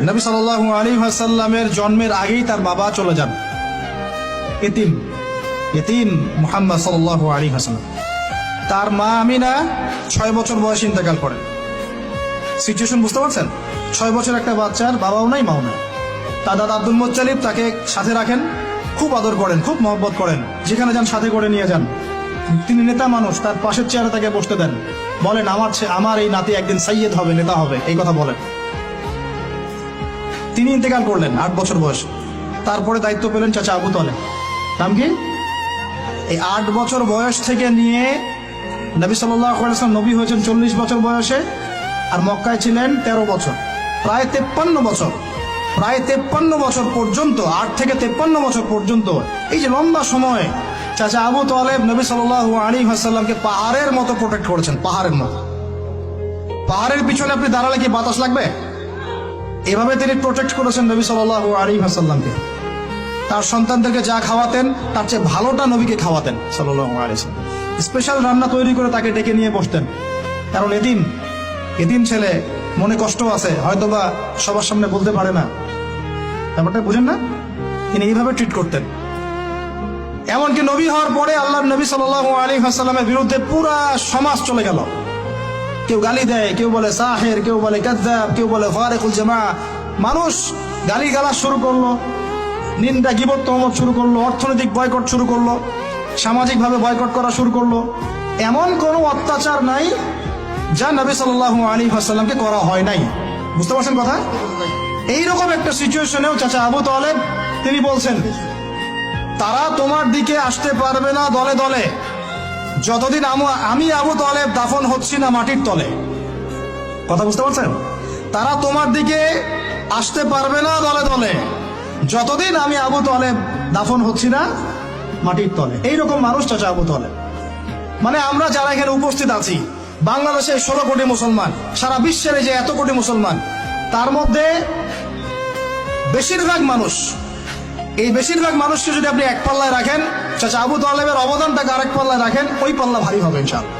নবী সাল্লাল্লাহু আলাইহি ওয়াসাল্লামের জন্মের আগেই তার বাবা চলে যান, ইতিম মুহাম্মদ সাল্লাল্লাহু আলাইহি ওয়াসাল্লাম। তার মা আমিনা 6 বছর বয়সে ইন্তেকাল করেন। সিচুয়েশন বুঝতে পারছেন? 6 বছর একটা বাচ্চার বাবাও নাই মাও নাই। তার দাদা আব্দুল মুত্তালিব তাকে সাথে রাখেন, খুব আদর করেন, খুব মহব্বত করেন, যেখানে যান সাথে করে নিয়ে যান। তিনি নেতা মানুষ, তার পাশের চেয়ারে তাকে বসতে দেন, বলেন আমার এই নাতি একদিন সাইয়্যেদ হবে, নেতা হবে, এই কথা বলেন। তিনি ইন্তেকাল করলেন 8 বছর বয়সে। তারপরে দায়িত্ব পেলেন চাচা আবু তালেব। নাম কি? এই 8 বছর বয়স থেকে নিয়ে নবী সাল্লাল্লাহু আলাইহি ওয়াসাল্লাম নবী হয়েছেন 40 বছর বয়সে, আর মক্কায় ছিলেন 13 বছর, প্রায় 53 বছর। প্রায় 53 বছর পর্যন্ত, 8 থেকে 53 বছর পর্যন্ত এই যে লম্বা সময় চাচা আবু তালেব নবী সাল্লাল্লাহু আলাইহি ওয়াসাল্লামকে পাহাড়ের মতো প্রোটেক্ট করেছেন, পাহাড়ের মতো। পাহাড়ের পিছনে আপনি দাঁড়ালে কি বাতাস লাগবে? এভাবে তিনি প্রোটেক্ট করেছেন নবী সাল্লাল্লাহু আলাইহি ওয়াসাল্লামকে। তার সন্তানদেরকে যা খাওয়াতেন তার চেয়ে ভালোটা নবীকে খাওয়াতেন সাল্লাল্লাহু আলাইহি ওয়াসাল্লাম। স্পেশাল রান্না তৈরি করে তাকে ডেকে নিয়ে বসতেন, কারণ এতিম ছেলে, মনে কষ্ট আছে, হয়তোবা সবার সামনে বলতে পারে না, ব্যাপারটা বুঝেন না? তিনি এইভাবে ট্রিট করতেন। এমনকি নবী হওয়ার পরে আল্লাহর নবী সাল্লাল্লাহু আলাইহি ওয়াসাল্লামের বিরুদ্ধে পুরা সমাজ চলে গেল। কেউ গালি দেয়, কেউ বলে সাহের, কেউ বলে কাযযাব, কেউ বলে ফারিকুল জামা। মানুষ গালিগালাজ শুরু করলো, নিন্দা গীবত তহমত শুরু করলো, অর্থনৈতিক বয়কট শুরু করলো, সামাজিকভাবে বয়কট করা শুরু করলো। এমন কোনো অত্যাচার নাই যা নবী সাল্লাল্লাহু আলাইহি ওয়াসাল্লামকে করা হয় নাই। বুঝতে পারছেন কথা? এইরকম একটা সিচুয়েশনেও চাচা আবু তালেব তিনি বলছেন, তারা তোমার দিকে আসতে পারবে না দলে দলে যতদিন আমি আবু তালেব দাফন হচ্ছি না মাটির তলে। কথা বুঝতে পারছেন? তারা তোমার দিকে আসতে পারবে না দলে দলে যতদিন আমি আবু তালেব দাফন হচ্ছি না মাটির তলে। এইরকম মানুষ চাচা আবু তালেব। মানে আমরা যারা এখানে উপস্থিত আছি, বাংলাদেশে 16 কোটি মুসলমান, সারা বিশ্বের এই যে এত কোটি মুসলমান, তার মধ্যে বেশিরভাগ মানুষকে যদি আপনি এক পাল্লায় রাখেন, চাচা আবু তালেবের অবদানটাকে আরেক পাল্লায় রাখেন, ওই পাল্লা ভারী হবে ইনশাআল্লাহ।